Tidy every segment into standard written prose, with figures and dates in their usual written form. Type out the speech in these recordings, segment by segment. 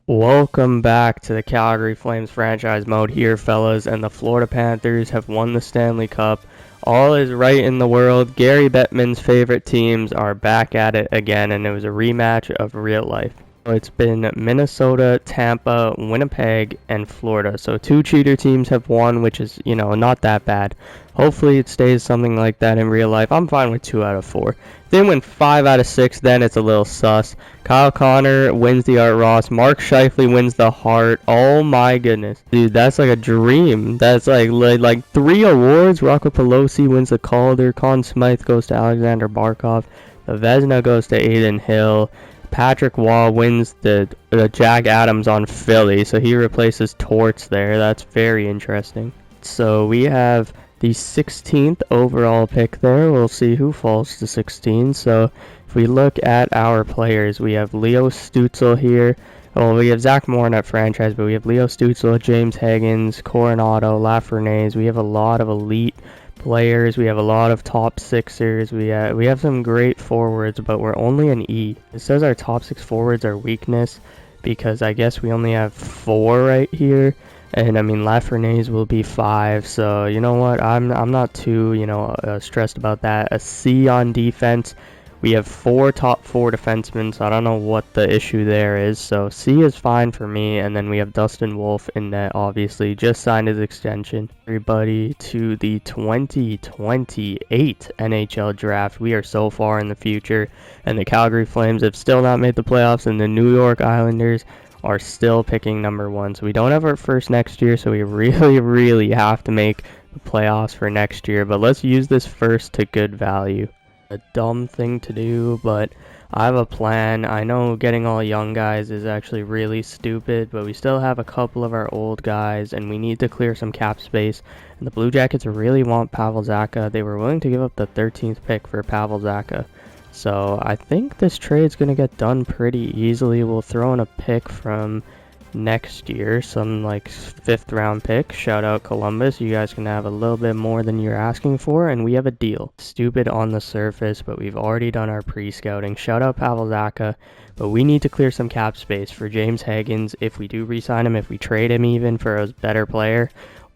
Welcome back to the Calgary Flames franchise mode here, fellas, and the Florida Panthers have won the Stanley Cup. All is right in the world. Gary Bettman's favorite teams are back at it again, and it was a rematch of real life. It's been Minnesota, Tampa, Winnipeg, and Florida. So 2 cheater teams have won, which is, not that bad. Hopefully it stays something like that in real life. I'm fine with 2 out of 4. If they win 5 out of 6, then it's a little sus. Kyle Connor wins the Art Ross. Mark Scheifele wins the Hart. Oh my goodness. Dude, that's like a dream. That's like 3 awards. Rocco Pelosi wins the Calder. Conn Smythe goes to Alexander Barkov. The Vezina goes to Aiden Hill. Patrick Waugh wins the Jack Adams on Philly, so he replaces Torts there. That's very interesting. So we have the 16th overall pick there. We'll see who falls to 16. So if we look at our players, we have Leo Stützle here. Well, we have Zach Moore in that franchise, but we have Leo Stützle, James Hagens, Coronado, Lafreniere. We have a lot of elite players. We have a lot of top sixers. We have some great forwards, but we're only an E. It says our top 6 forwards are weakness because I guess we only have 4 right here. And I mean, Lafreniere's will be 5, so you know what? I'm not too stressed about that. A C on defense. We have 4 top 4 defensemen, so I don't know what the issue there is. So C is fine for me, and then we have Dustin Wolf in net, obviously. Just signed his extension. Everybody to the 2028 NHL draft. We are so far in the future, and the Calgary Flames have still not made the playoffs, and the New York Islanders are still picking number 1. So we don't have our first next year, so we really have to make the playoffs for next year. But let's use this first to good value. A dumb thing to do, but I have a plan. I know getting all young guys is actually really stupid, but we still have a couple of our old guys, and we need to clear some cap space. And the Blue Jackets really want Pavel Zacha. They were willing to give up the 13th pick for Pavel Zacha. So I think this trade's going to get done pretty easily. We'll throw in a pick from next year, some like 5th round pick. Shout out Columbus, you guys can have a little bit more than you're asking for, and we have a deal. Stupid on the surface, but we've already done our pre-scouting. Shout out Pavel Zacha, but we need to clear some cap space for James Hagens if we do re-sign him, if we trade him even for a better player,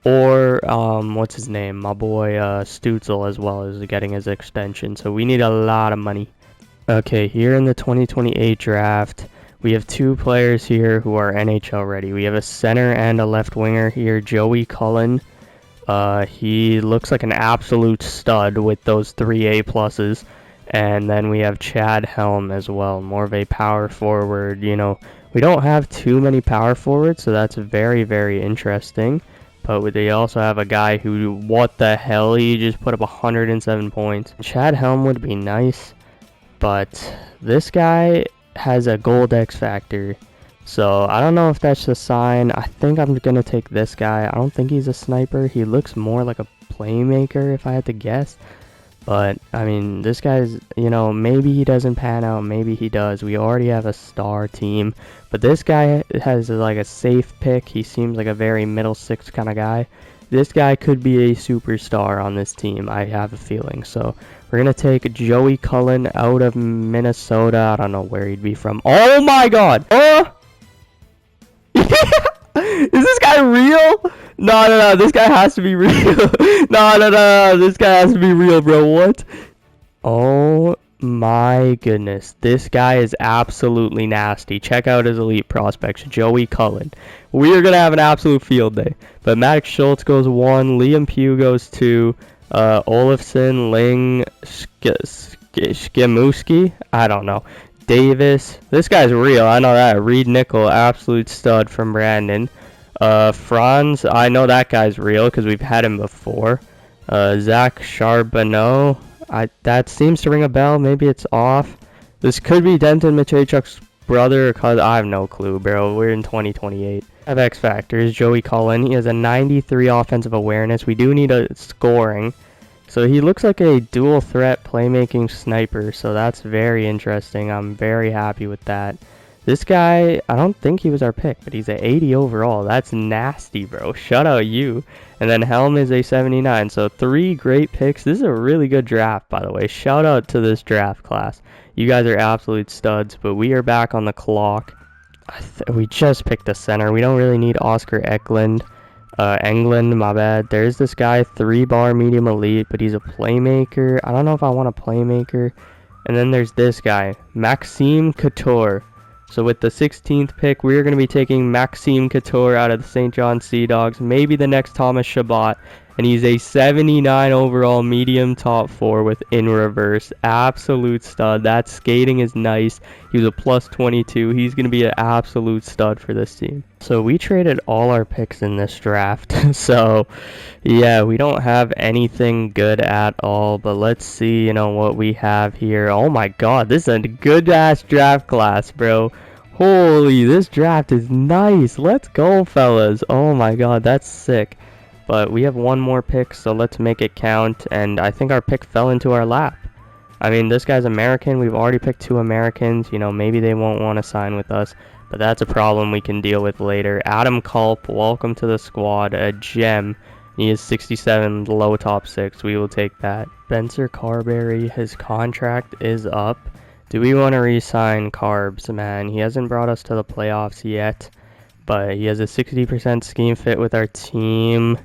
or what's his name, my boy Stützle, as well as getting his extension. So we need a lot of money. Okay, here in the 2028 draft, we have 2 players here who are NHL ready. We have a center and a left winger here, Joey Cullen. He looks like an absolute stud with those 3 A+. And then we have Chad Helm as well, more of a power forward. We don't have too many power forwards, so that's very interesting. But they also have a guy who, what the hell, he just put up 107 points. Chad Helm would be nice, but this guy has a gold X factor, so I don't know if that's a sign. I think I'm gonna take this guy. I don't think he's a sniper. He looks more like a playmaker if I had to guess, but I mean, this guy's, maybe he doesn't pan out, maybe he does. We already have a star team, but this guy has like a safe pick. He seems like a very middle 6 kind of guy. This guy could be a superstar on this team, I have a feeling. So we're going to take Joey Cullen out of Minnesota. I don't know where he'd be from. Oh my god! Oh! Is this guy real? No, this guy has to be real. No, this guy has to be real, bro. What? Oh my goodness, this guy is absolutely nasty. Check out his elite prospects, Joey Cullen. We are gonna have an absolute field day. But Max Schultz goes 1, Liam Pugh goes 2, Olafson, Ling, Skimuski, I don't know, Davis. This guy's real, I know that. Reed Nickel, absolute stud from Brandon. Franz, I know that guy's real because we've had him before. Zach Charbonneau. That seems to ring a bell. Maybe it's off. This could be Denton Mateychuk's brother, cause I have no clue, bro. We're in 2028. I have X factors. Joey Cullen. He has a 93 offensive awareness. We do need a scoring. So he looks like a dual threat playmaking sniper. So that's very interesting. I'm very happy with that. This guy, I don't think he was our pick, but he's an 80 overall. That's nasty, bro. Shout out you. And then Helm is a 79. So 3 great picks. This is a really good draft, by the way. Shout out to this draft class. You guys are absolute studs, but we are back on the clock. We just picked a center. We don't really need Oscar England, my bad. There's this guy, 3-bar medium elite, but he's a playmaker. I don't know if I want a playmaker. And then there's this guy, Maxime Couture. So with the 16th pick, we're going to be taking Maxime Couture out of the St. John Sea Dogs. Maybe the next Thomas Chabot. And he's a 79 overall medium top 4 with in reverse. Absolute stud. That skating is nice. He was a plus 22. He's going to be an absolute stud for this team. So we traded all our picks in this draft. So yeah, we don't have anything good at all. But let's see, you know, what we have here. Oh my god, this is a good ass draft class, bro. Holy, this draft is nice. Let's go, fellas. Oh my god, that's sick. But we have one more pick, so let's make it count. And I think our pick fell into our lap. I mean, this guy's American. We've already picked 2 Americans. You know, maybe they won't want to sign with us. But that's a problem we can deal with later. Adam Culp, welcome to the squad. A gem. He is 67, low top 6. We will take that. Spencer Carberry, his contract is up. Do we want to re-sign Carbs, man? He hasn't brought us to the playoffs yet. But he has a 60% scheme fit with our team.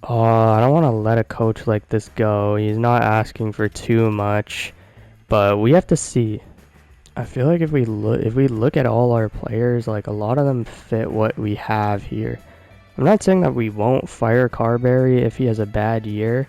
Oh, I don't want to let a coach like this go. He's not asking for too much, but we have to see. I feel like if we look at all our players, like a lot of them fit what we have here. I'm not saying that we won't fire Carberry if he has a bad year,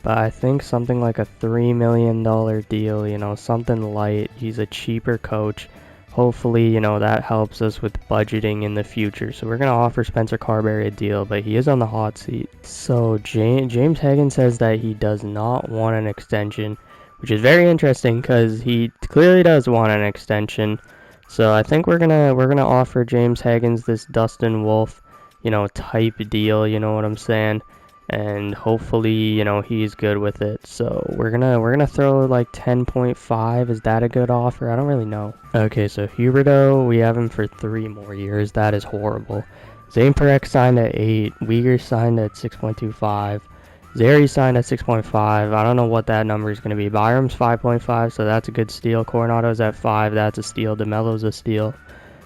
but I think something like a $3 million deal, you know, something light. He's a cheaper coach. Hopefully, you know, that helps us with budgeting in the future. So we're going to offer Spencer Carberry a deal, but he is on the hot seat. So James Hagens says that he does not want an extension, which is very interesting because he clearly does want an extension. So I think we're gonna offer James Hagens this Dustin Wolf, you know, type deal, you know what I'm saying? And hopefully, you know, he's good with it. So we're gonna throw like 10.5. Is that a good offer? I don't really know. Okay, so Huberto, we have him for 3 more years. That is horrible. Zane Perek signed at 8. Uyghur signed at 6.25. Zary signed at 6.5. I don't know what that number is going to be. Byram's 5.5, so that's a good steal. Coronado's at 5. That's a steal. DeMello's a steal.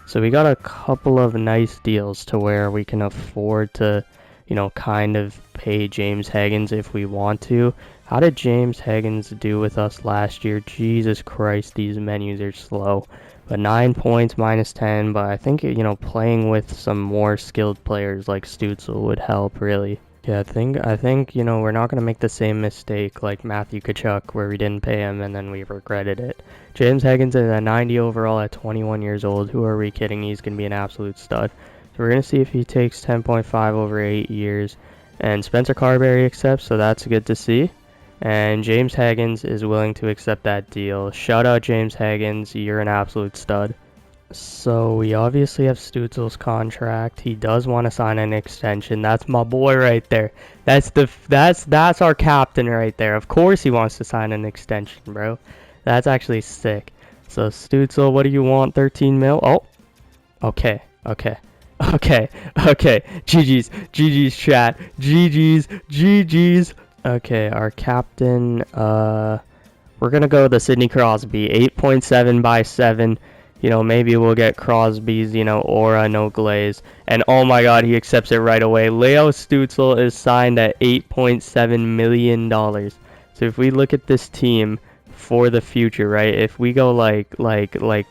So we got a couple of nice deals to where we can afford to, you know, kind of pay James Hagens if we want to. How did James Hagens do with us last year? Jesus Christ, these menus are slow. But 9 points, minus 10. But I think, you know, playing with some more skilled players like Stützle would help, really. Yeah, I think, you know, we're not going to make the same mistake like Matthew Tkachuk where we didn't pay him and then we regretted it. James Hagens is a 90 overall at 21 years old. Who are we kidding? He's going to be an absolute stud. So we're going to see if he takes 10.5 over 8 years. And Spencer Carberry accepts, so that's good to see. And James Hagens is willing to accept that deal. Shout out James Hagens, you're an absolute stud. So we obviously have Stützle's contract. He does want to sign an extension. That's my boy right there. That's our captain right there. Of course he wants to sign an extension, bro. That's actually sick. So Stützle, what do you want? 13 mil? Oh, okay. GG's chat. GG's. Okay, our captain. We're gonna go with the Sidney Crosby. 8.7 by 7. You know, maybe we'll get Crosby's, you know, aura, no glaze. And oh my god, he accepts it right away. Leo Stützle is signed at $8.7 million. So if we look at this team for the future, right? If we go like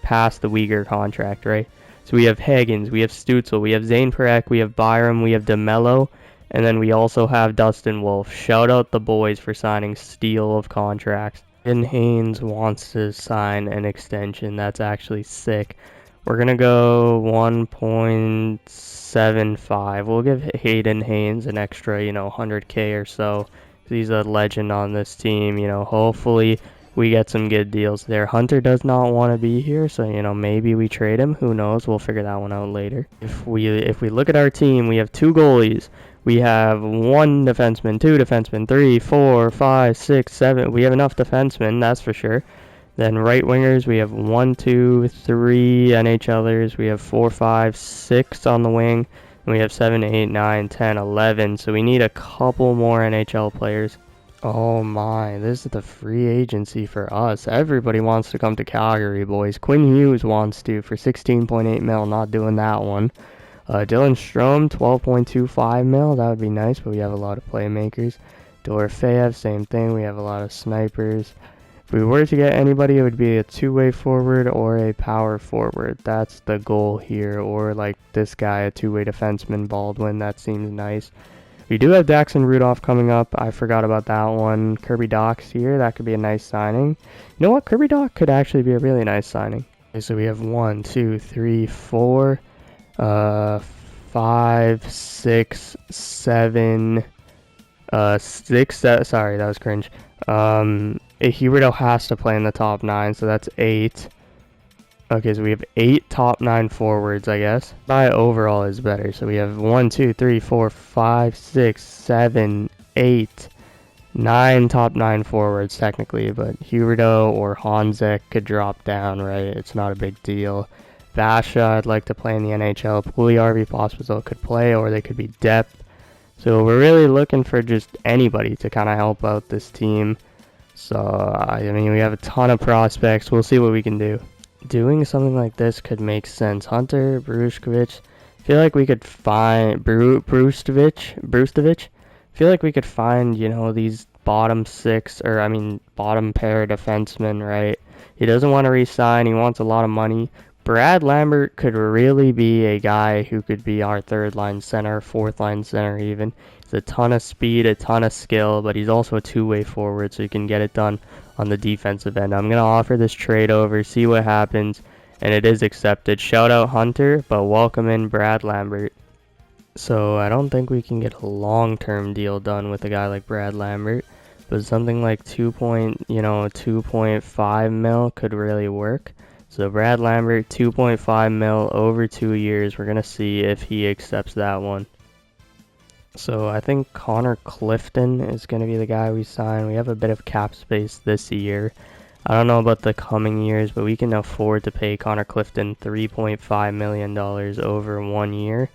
past the Uyghur contract, right? So we have Hagens, we have Stützle, we have Zane Perek, we have Byram, we have DeMello, and then we also have Dustin Wolf. Shout out the boys for signing steal of contracts. And Haynes wants to sign an extension. That's actually sick. We're going to go 1.75. We'll give Hayden Haynes an extra, you know, 100K or so. He's a legend on this team. You know, hopefully we get some good deals there. Hunter does not want to be here, so, you know, maybe we trade him. Who knows? We'll figure that one out later. If we look at our team, we have 2 goalies. We have 1 defenseman, 2 defensemen, 3, 4, 5, 6, 7. We have enough defensemen, that's for sure. Then right wingers, we have 1, 2, 3 NHLers. We have 4, 5, 6 on the wing. And we have 7, 8, 9, 10, 11. So we need a couple more NHL players. Oh my, this is the free agency for us. Everybody wants to come to Calgary, boys. Quinn Hughes wants to for 16.8 mil, not doing that one. Dylan Strome, 12.25 mil, that would be nice, but we have a lot of playmakers. Dorofeyev, same thing, we have a lot of snipers. If we were to get anybody, it would be a two-way forward or a power forward. That's the goal here, or like this guy, a two-way defenseman, Baldwin, that seems nice. We do have Daxon Rudolph coming up. I forgot about that one. Kirby Docs here. That could be a nice signing. You know what? Kirby Doc could actually be a really nice signing. Okay, so we have 1, 2, 3, 4, 5, 6, 7, 6, sorry, that was cringe. Huberto has to play in the top 9, so that's 8. Okay, so we have 8 top 9 forwards, I guess. My overall is better. So we have 1, 2, 3, 4, 5, 6, 7, 8, 9 top 9 forwards technically, but Huberto or Honzek could drop down, right? It's not a big deal. Vasha, I'd like to play in the NHL. Puliarvi, Pospisil could play, or they could be depth. So we're really looking for just anybody to kind of help out this team. So, I mean, we have a ton of prospects. We'll see what we can do. Doing something like this could make sense. Hunter, Brushkovich. I feel like we could find Brustovich. I feel like we could find, you know, these bottom pair defensemen, right? He doesn't want to re-sign. He wants a lot of money. Brad Lambert could really be a guy who could be our third line center, fourth line center even. He's a ton of speed, a ton of skill, but he's also a two-way forward, so he can get it done on the defensive end. I'm going to offer this trade over, see what happens, and it is accepted. Shout out Hunter, but welcome in Brad Lambert. So I don't think we can get a long-term deal done with a guy like Brad Lambert, but something like 2.5 mil could really work. So Brad Lambert, 2.5 mil over 2 years. We're going to see if he accepts that one. So I think Connor Clifton is going to be the guy we sign. We have a bit of cap space this year. I don't know about the coming years, but we can afford to pay Connor Clifton $3.5 million over 1 year.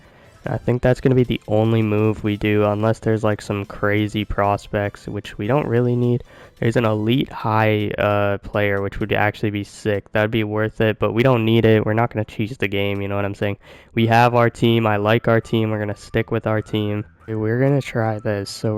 I think that's going to be the only move we do, unless there's like some crazy prospects, which we don't really need. There's an elite high player, which would actually be sick. That'd be worth it, but we don't need it. We're not going to cheese the game, you know what I'm saying? We have our team. I like our team. We're going to stick with our team. We're going to try this. So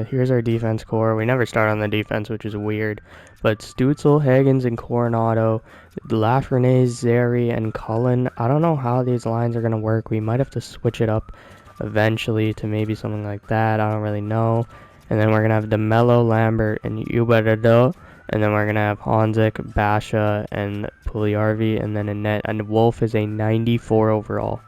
here's our defense core. We never start on the defense, which is weird. But Stutzel, Hagens, and Coronado, Lafreniere, Zeri, and Cullen. I don't know how these lines are going to work. We might have to switch it up eventually to maybe something like that. I don't really know. And then we're going to have DeMello, Lambert, and Huberto. And then we're going to have Honzek, Basha, and Puliarvi. And then in net, and Wolf is a 94 overall.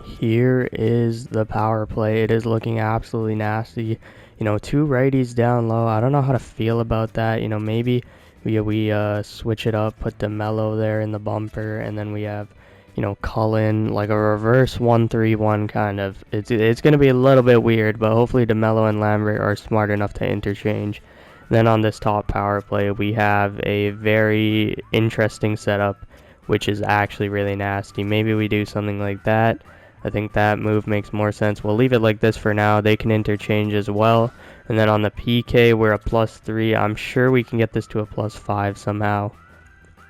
Here is the power play. It is looking absolutely nasty. You know, 2 righties down low. I don't know how to feel about that. You know, maybe we switch it up, put DeMello there in the bumper, and then we have, you know, Cullen, like a reverse 1-3-1 kind of. It's going to be a little bit weird, but hopefully DeMello and Lambert are smart enough to interchange. Then on this top power play, we have a very interesting setup, which is actually really nasty. Maybe we do something like that. I think that move makes more sense. We'll leave it like this for now. They can interchange as well. And then on the PK, we're a +3. I'm sure we can get this to a +5 somehow.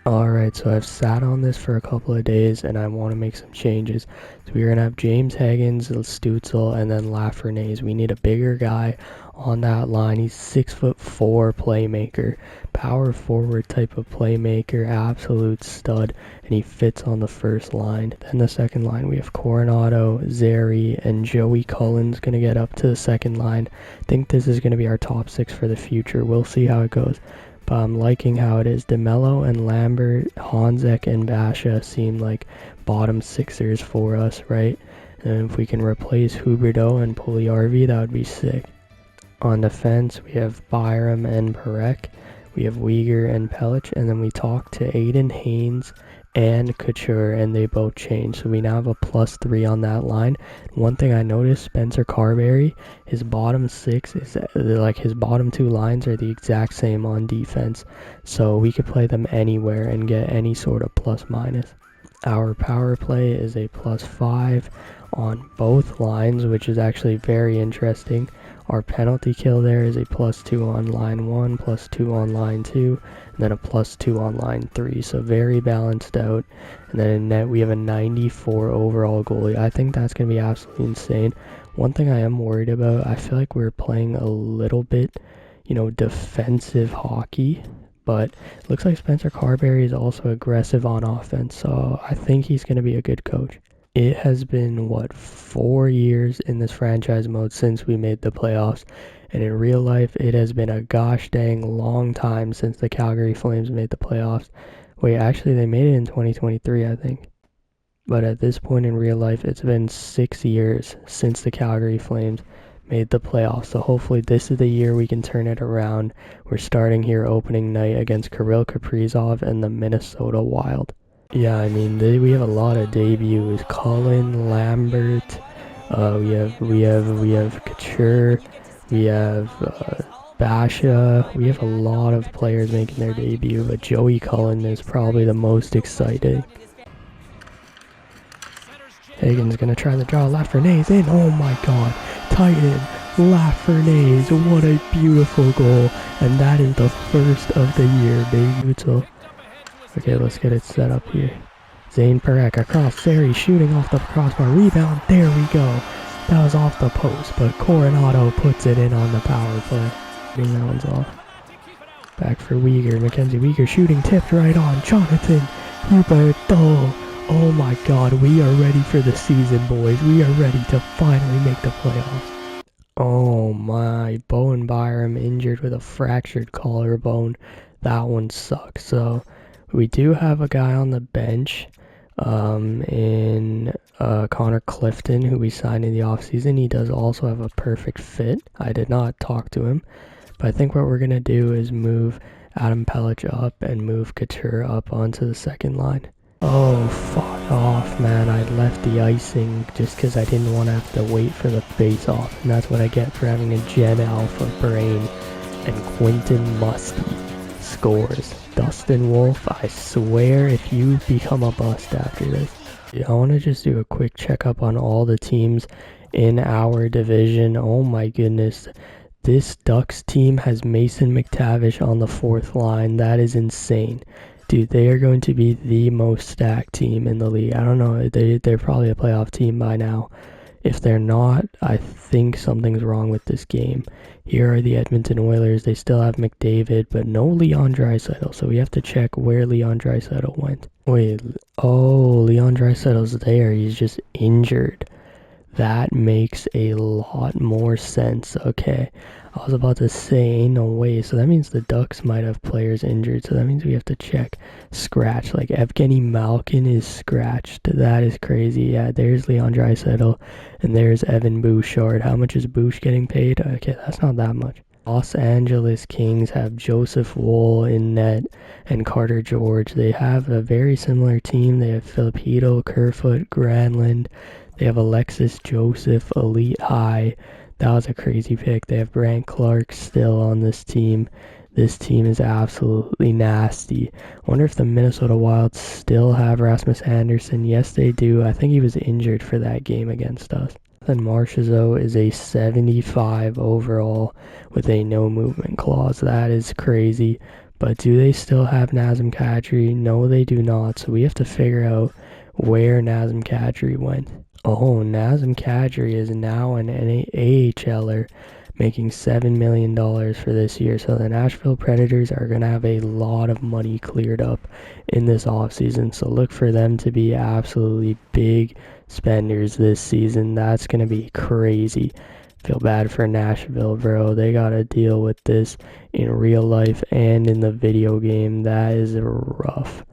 Alright, so I've sat on this for a couple of days, and I want to make some changes. So we're going to have James Hagens, Stutzel, and then Lafreniere. We need a bigger guy on that line. He's 6'4" playmaker, power forward type of playmaker, absolute stud, and he fits on the first line. Then the second line, we have Coronado, Zeri, and Joey Cullen's going to get up to the second line. I think this is going to be our top 6 for the future. We'll see how it goes. But I'm liking how it is. DeMello and Lambert, Honzek and Basha seem like bottom 6ers for us, right? And if we can replace Huberto and Puliarvi, that would be sick. On defense, we have Byram and Perek. We have Uyghur and Pelich. And then we talk to Aiden Haynes and Couture, and they both change. So we now have a +3 on that line. One thing I noticed, Spencer Carberry, his bottom 6 is like his bottom 2 lines are the exact same on defense. So we could play them anywhere and get any sort of +-. Our power play is a +5 on both lines, which is actually very interesting. Our penalty kill there is a +2 on line 1, +2 on line 2, and then a +2 on line 3. So very balanced out. And then in net, we have a 94 overall goalie. I think that's going to be absolutely insane. One thing I am worried about, I feel like we're playing a little bit, defensive hockey. But it looks like Spencer Carberry is also aggressive on offense. So I think he's going to be a good coach. It has been, 4 years in this franchise mode since we made the playoffs. And in real life, it has been a gosh dang long time since the Calgary Flames made the playoffs. Wait, actually, they made it in 2023, I think. But at this point in real life, it's been 6 years since the Calgary Flames made the playoffs. So hopefully this is the year we can turn it around. We're starting here opening night against Kirill Kaprizov and the Minnesota Wild. Yeah, I mean, we have a lot of debuts. Cullen, Lambert, we have Couture, we have Basha. We have a lot of players making their debut, but Joey Cullen is probably the most exciting. Hagens gonna try to draw Lafrenaise in. Oh my god. Titan, Lafrenaise. What a beautiful goal. And that is the first of the year, baby. Okay, let's get it set up here. Zane Perek across Sari, shooting off the crossbar. Rebound. There we go. That was off the post, but Coronado puts it in on the power play. I think that one's off. Back for Uyghur. Mackenzie Uyghur shooting, tipped right on. Jonathan Huberto. Oh my god, we are ready for the season, boys. We are ready to finally make the playoffs. Oh my, Bowen Byram injured with a fractured collarbone. That one sucks. So we do have a guy on the bench in Connor Clifton, who we signed in the offseason. He does also have a perfect fit. I did not talk to him, but I think what we're going to do is move Adam Pellich up and move Couture up onto the second line. Oh, fuck off, man. I left the icing just because I didn't want to have to wait for the face-off. And that's what I get for having a Gen Alpha brain. And Quentin Musty scores. Dustin Wolf, I swear if you become a bust after this. I want to just do a quick checkup on all the teams in our division. Oh my goodness. This Ducks team has Mason McTavish on the 4th line. That is insane. Dude, they are going to be the most stacked team in the league. I don't know, they're probably a playoff team by now. If they're not, I think something's wrong with this game. Here are the Edmonton Oilers. They still have McDavid, but no Leon Draisaitl, so we have to check where Leon Draisaitl went. Wait, oh, Leon Draisaitl's there. He's just injured. That makes a lot more sense. Okay, I was about to say, no way. So that means the Ducks might have players injured. So that means we have to check scratch. Like Evgeny Malkin is scratched. That is crazy. Yeah, there's Leon Draisaitl. And there's Evan Bouchard. How much is Bouch getting paid? Okay, that's not that much. Los Angeles Kings have Joseph Woll in net and Carter George. They have a very similar team. They have Filipino, Kerfoot, Granlund. They have Alexis Joseph, Elite High. That was a crazy pick. They have Brant Clark still on this team. This team is absolutely nasty. I wonder if the Minnesota Wild still have Rasmus Anderson. Yes, they do. I think he was injured for that game against us. Then Marchessault is a 75 overall with a no movement clause. That is crazy. But do they still have Nazem Kadri? No, they do not. So we have to figure out where Nazem Kadri went. Oh, Nazem Kadri is now an AHLer making $7 million for this year. So the Nashville Predators are going to have a lot of money cleared up in this offseason. So look for them to be absolutely big spenders this season. That's going to be crazy. Feel bad for Nashville, bro. They got to deal with this in real life and in the video game. That is rough.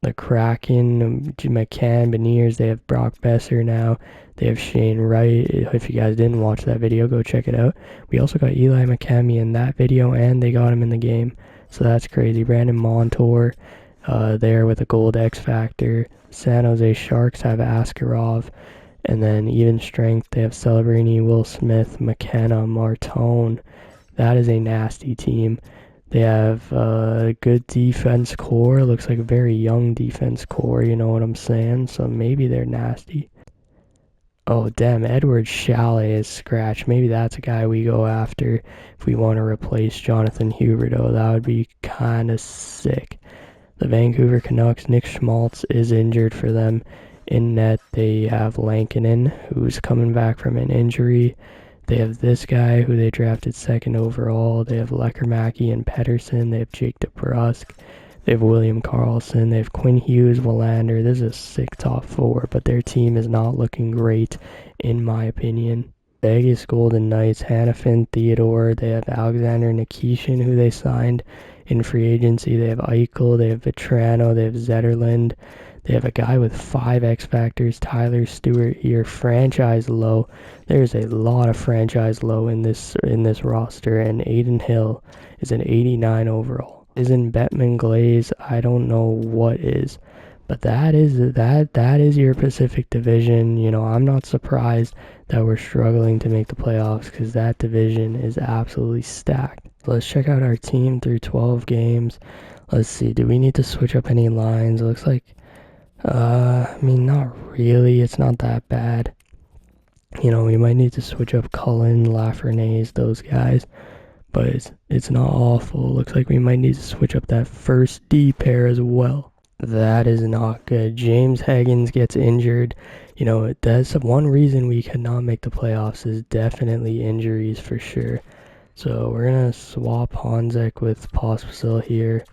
The Kraken, McCann, Beniers, they have Brock Besser now. They have Shane Wright. If you guys didn't watch that video, go check it out. We also got Eli McCamey in that video, and they got him in the game. So that's crazy. Brandon Montour there with a gold X Factor. San Jose Sharks have Askarov. And then even strength, they have Celebrini, Will Smith, McKenna, Martone. That is a nasty team. They have a good defense core. Looks like a very young defense core, you know what I'm saying? So maybe they're nasty. Oh, damn, Edward Chalet is scratched. Maybe that's a guy we go after if we want to replace Jonathan Huberdeau. That would be kind of sick. The Vancouver Canucks, Nick Schmaltz is injured for them. In net, they have Lankinen, who's coming back from an injury. They have this guy who they drafted 2nd overall. They have Leckermacky and Pedersen. They have Jake DeBrusk. They have William Karlsson. They have Quinn Hughes, Willander. This is a sick top 4, but their team is not looking great, in my opinion. Vegas Golden Knights, Hannafin, Theodore. They have Alexander Nikishin, who they signed in free agency. They have Eichel. They have Vetrano. They have Zetterlund. They have a guy with 5 X Factors, Tyler Stewart here, franchise low. There's a lot of franchise low in this roster, and Aiden Hill is an 89 overall. Isn't Bettman Glaze? I don't know what is, but that is your Pacific Division. You know, I'm not surprised that we're struggling to make the playoffs because that division is absolutely stacked. Let's check out our team through 12 games. Let's see, do we need to switch up any lines? It looks like I mean, not really. It's not that bad. You know, we might need to switch up Cullen, Lafreniere, those guys. But it's not awful. Looks like we might need to switch up that first D pair as well. That is not good. James Hagens gets injured. You know, that's one reason we could not make the playoffs is definitely injuries for sure. So we're going to swap Honzek with Pospisil here.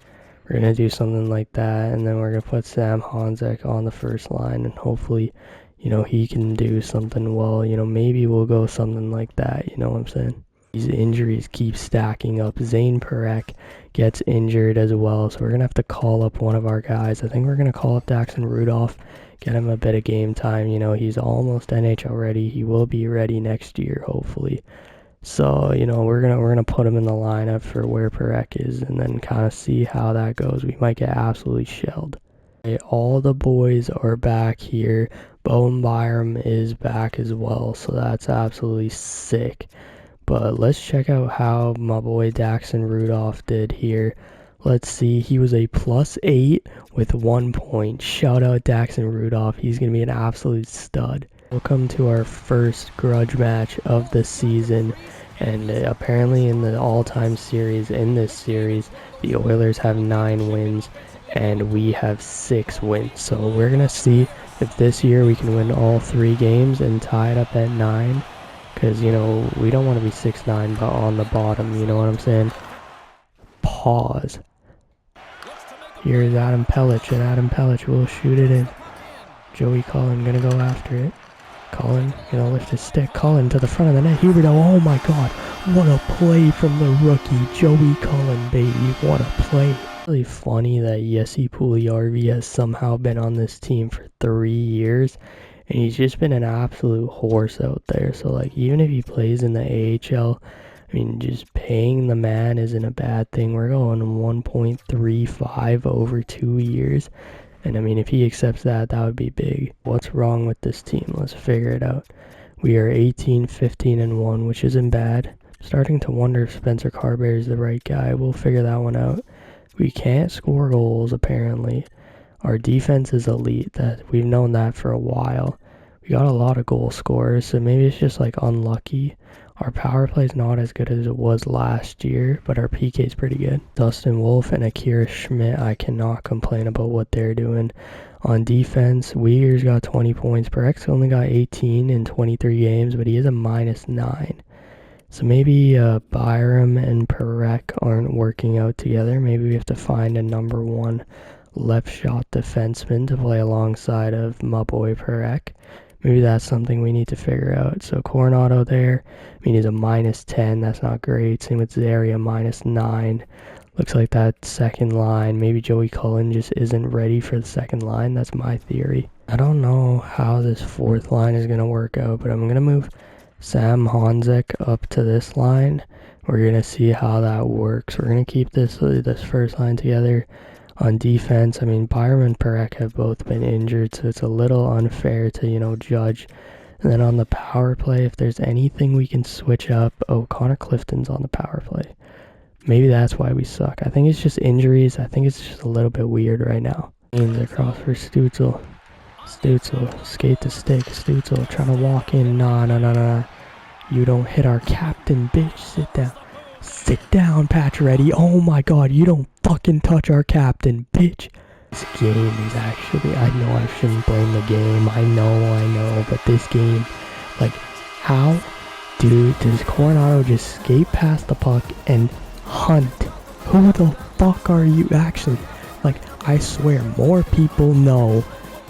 We're going to do something like that, and then we're going to put Sam Honzek on the first line, and hopefully, you know, he can do something well. You know, maybe we'll go something like that, you know what I'm saying? These injuries keep stacking up. Zane Parekh gets injured as well, so we're going to have to call up one of our guys. I think we're going to call up Daxon Rudolph, get him a bit of game time. You know, he's almost NHL ready. He will be ready next year, hopefully. So, you know, we're gonna put him in the lineup for where Parekh is and then kind of see how that goes. We might get absolutely shelled. Okay, all the boys are back here. Bowen Byram is back as well, so that's absolutely sick. But let's check out how my boy Daxon Rudolph did here. Let's see, he was a +8 with 1 point. Shout out Daxon Rudolph. He's going to be an absolute stud. Welcome to our first grudge match of the season. And apparently in the all-time series, in this series, the Oilers have 9 wins and we have 6 wins. So we're going to see if this year we can win all 3 games and tie it up at 9. Because, you know, we don't want to be 6-9, but on the bottom, you know what I'm saying? Pause. Here's Adam Pellich, and Adam Pellich will shoot it in. Joey Cullen gonna go after it. Cullen gonna lift his stick. Cullen to the front of the net. Huberdeau, oh my god, what a play from the rookie. Joey Cullen, baby, what a play. Really funny that Jesse Puljujärvi has somehow been on this team for 3 years. And he's just been an absolute horse out there. So, like, even if he plays in the AHL, I mean, just paying the man isn't a bad thing. We're going 1.35 over 2 years. And, I mean, if he accepts that, that would be big. What's wrong with this team? Let's figure it out. We are 18, 15, and 1, which isn't bad. Starting to wonder if Spencer Carbery is the right guy. We'll figure that one out. We can't score goals, apparently. Our defense is elite. That we've known that for a while. We got a lot of goal scorers, so maybe it's just like unlucky. Our power play is not as good as it was last year, but our PK is pretty good. Dustin Wolf and Akira Schmidt, I cannot complain about what they're doing. On defense, Uyghur's got 20 points. Parek's only got 18 in 23 games, but he is a -9. So maybe Byram and Parekh aren't working out together. Maybe we have to find a number 1 left shot defenseman to play alongside of my boy Parekh. Maybe that's something we need to figure out. So Coronado there, I mean, he's a -10. That's not great. Same with Zaria, -9. Looks like that second line, maybe Joey Cullen just isn't ready for the second line. That's my theory. I don't know how this fourth line is going to work out, but I'm going to move Sam Honzek up to this line. We're going to see how that works. We're going to keep this first line together. On defense, I mean, Byram and Parekh have both been injured, so it's a little unfair to, you know, judge. And then on the power play, if there's anything we can switch up, oh, Connor Clifton's on the power play. Maybe that's why we suck. I think it's just injuries. I think it's just a little bit weird right now. Haines across for Stutzel. Stutzel, skate the stick. Stutzel trying to walk in. Nah. You don't hit our captain, bitch. Sit down. Sit down, Pacioretty. Oh my god, you don't fucking touch our captain, bitch. This game is actually, I know I shouldn't blame the game. I know. But this game, like, how does Coronado just skate past the puck and hunt? Who the fuck are you actually? Like, I swear, more people know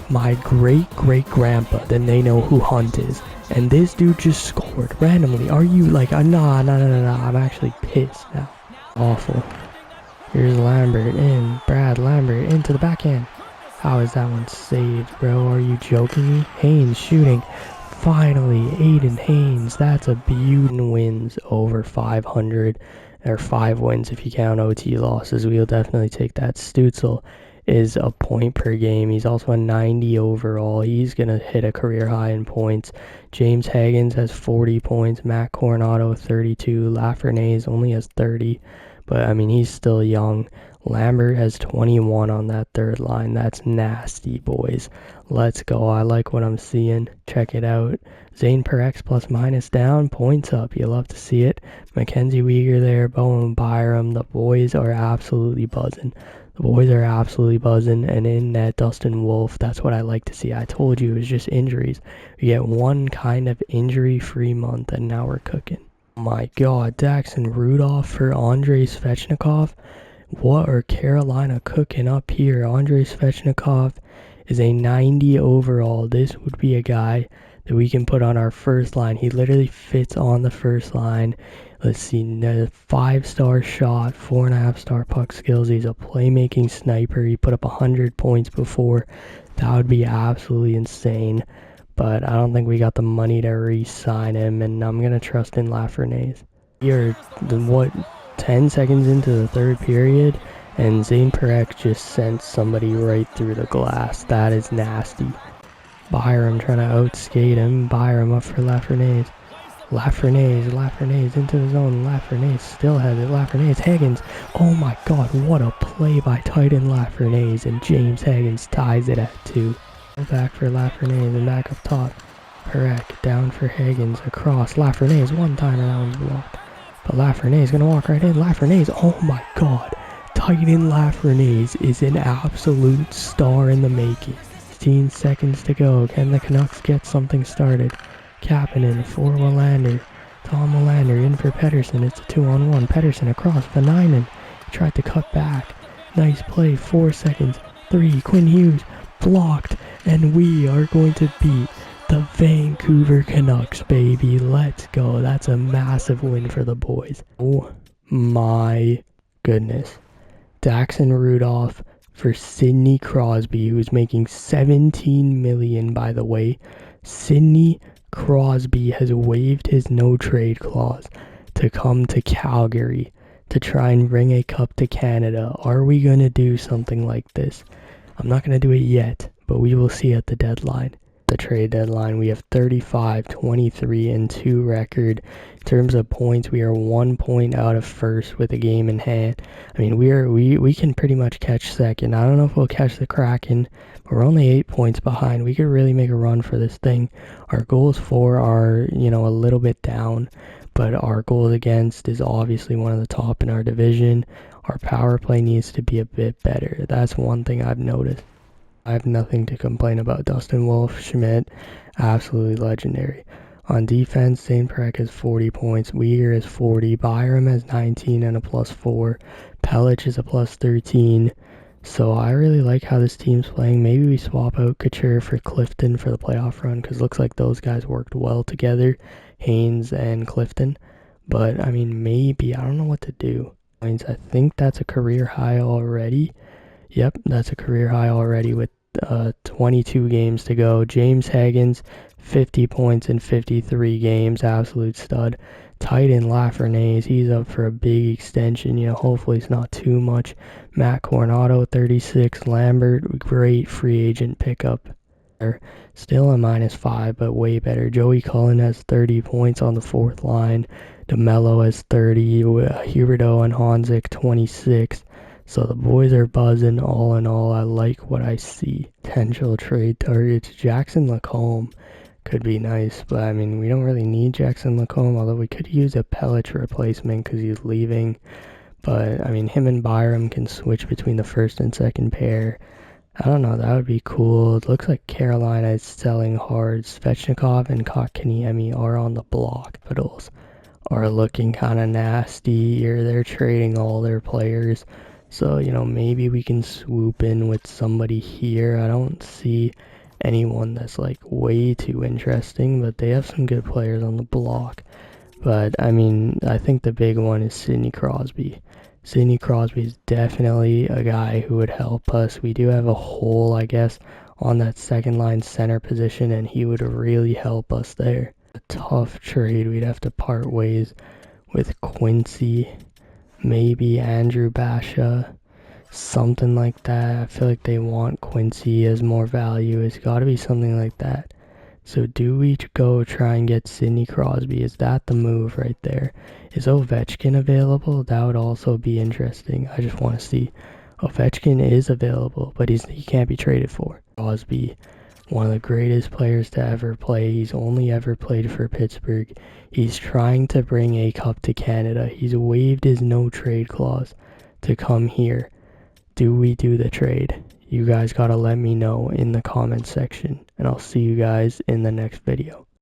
my great-great-grandpa than they know who Hunt is. And this dude just scored randomly. Are you like, nah, I'm actually pissed now. Awful. Here's Lambert in. Brad Lambert into the backhand. How is that one saved, bro? Are you joking me? Hagens shooting. Finally, Aiden Hagens. That's a beauty. Wins over 500. Or 5 wins if you count OT losses. We'll definitely take that. Stutzel is a point per game. He's also a 90 overall. He's going to hit a career high in points. James Hagens has 40 points. Matt Coronado 32. Lafreniere only has 30. But, I mean, he's still young. Lambert has 21 on that third line. That's nasty, boys. Let's go. I like what I'm seeing. Check it out. Zane per X plus minus down. Points up. You love to see it. Mackenzie Weegar there. Bowen Byram. The boys are absolutely buzzing. And in net, Dustin Wolf. That's what I like to see. I told you it was just injuries. We get one kind of injury-free month, and now we're cooking. Oh my god, Daxon Rudolph for Andrei Svechnikov. What are Carolina cooking up here? Andrei Svechnikov is a 90 overall. This would be a guy that we can put on our first line. He literally fits on the first line. Let's see, 5-star shot, 4.5-star puck skills. He's a playmaking sniper. He put up 100 points before. That would be absolutely insane. But I don't think we got the money to re-sign him, and I'm going to trust in Lafreniere. Here, 10 seconds into the third period, and Zane Perek just sent somebody right through the glass. That is nasty. Byram trying to outskate him. Byram up for Lafreniere. Lafreniere into the zone. Lafreniere still has it. Lafreniere, Hagens. Oh my god, what a play by Titan Lafreniere, and James Hagens ties it at 2. Back for Lafreniere and back up top. Perek down for Hagens across. Lafreniere one time and that one's blocked. But Lafreniere's gonna walk right in. Lafreniere, oh my god. Titan Lafreniere is an absolute star in the making. 16 seconds to go. Can the Canucks get something started? Kapanen for Willander. Tom Willander in for Pettersson. It's a 2-on-1. Pettersson across Vanainen. Tried to cut back. Nice play. 4 seconds. 3. Quinn Hughes blocked. And we are going to beat the Vancouver Canucks, baby. Let's go. That's a massive win for the boys. Oh my goodness. Daxon Rudolph for Sidney Crosby, who's making $17 million, by the way. Sidney Crosby has waived his no-trade clause to come to Calgary to try and bring a cup to Canada. Are we going to do something like this? I'm not going to do it yet, but we will see at the deadline. The trade deadline, we have 35, 23, and 2 record. In terms of points, we are 1 point out of first with a game in hand. I mean, we can pretty much catch second. I don't know if we'll catch the Kraken, but we're only 8 points behind. We could really make a run for this thing. Our goals for are, a little bit down, but our goals against is obviously one of the top in our division. Our power play needs to be a bit better. That's one thing I've noticed. I have nothing to complain about. Dustin Wolf, Schmidt, absolutely legendary. On defense, Zane Perek has 40 points. Weegar has 40. Byram has 19 and a +4. Pellich is a +13. So I really like how this team's playing. Maybe we swap out Couture for Clifton for the playoff run, because it looks like those guys worked well together, Hagens and Clifton. But, I mean, maybe. I don't know what to do. I think that's a career high already. Yep, that's a career high already with 22 games to go. James Hagens, 50 points in 53 games. Absolute stud. Titan Lafreniere, he's up for a big extension. Hopefully it's not too much. Matt Coronado, 36. Lambert, great free agent pickup. Still a -5, but way better. Joey Cullen has 30 points on the 4th line. DeMello has 30. Huberdeau and Honzik, 26. So the boys are buzzing. All in all, I like what I see. Potential trade targets. Jackson Lacombe could be nice, but I mean, we don't really need Jackson Lacombe, although we could use a Pellich replacement because he's leaving. But I mean, him and Byram can switch between the first and second pair. I don't know, that would be cool. It looks like Carolina is selling hard. Svechnikov and Kotkaniemi are on the block. Capitals are looking kind of nasty, or they're trading all their players. So, maybe we can swoop in with somebody here. I don't see anyone that's like way too interesting, but they have some good players on the block. But I mean, I think the big one is Sidney Crosby. Sidney Crosby is definitely a guy who would help us. We do have a hole, I guess, on that second line center position, and he would really help us there. A tough trade. We'd have to part ways with Quincy, maybe Andrew Basha, something like that. I feel like they want Quincy as more value. It's got to be something like that. So do we go try and get Sidney Crosby? Is that the move right there? Is Ovechkin available? That would also be interesting. I just want to see. Ovechkin is available, but he can't be traded for. Crosby, one of the greatest players to ever play. He's only ever played for Pittsburgh. He's trying to bring a cup to Canada. He's waived his no trade clause to come here. Do we do the trade? You guys gotta let me know in the comments section, and I'll see you guys in the next video.